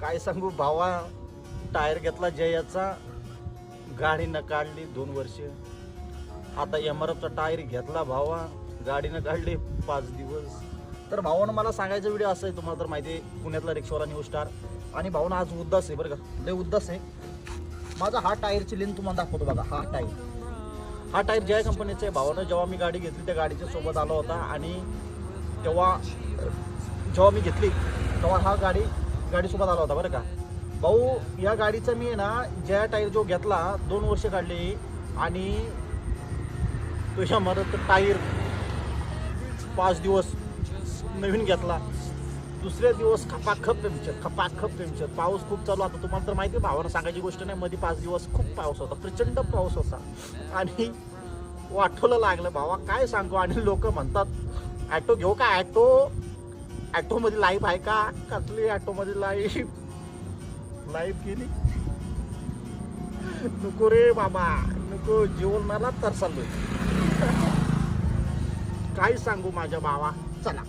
काय सांगू भावा, टायर घेतला जयाचा, गाडीनं काढली 2 वर्ष. आता एमआरएफचा टायर घेतला भावा, गाडीनं काढली 5 दिवस. तर भावानं मला सांगायचा व्हिडिओ असं आहे, तुम्हाला तर माहिती आहे, पुण्यातला रिक्षावाला न्यू स्टार. आणि भावानं आज उद्दास आहे बरं का, लय उद्दास आहे. माझा हा टायरची लेंथ तुम्हाला दाखवतो बघा. हा टायर जय कंपनीचा आहे. भावानं जेव्हा मी गाडी घेतली त्या गाडीच्या सोबत आला होता, आणि तेव्हा जेव्हा मी घेतली तेव्हा हा गाडीसोबत आला होता बरं का भाऊ. या गाडीचा मी आहे ना, ज्या टायर जो घेतला 2 वर्ष काढली, आणि तुझ्या मदत टायर 5 दिवस नवीन घेतला. दुसऱ्या दिवस खपाखप पेमचर. पाऊस खूप चालू. आता तुम्हाला तर माहिती आहे, भावानं सांगायची गोष्ट नाही, मध्ये 5 दिवस खूप पाऊस होता, प्रचंड पाऊस होता, आणि वाटोला लागलं भावा, काय सांगू. आणि लोक म्हणतात ॲटो घेऊ का, ॲटोमध्ये लाईफ आहे का, कसली ॲटोमध्ये लाईफ केली. नको रे बाबा, नको, जीवनाला तर चाललोय. काय सांगू माझ्या भावा. चला.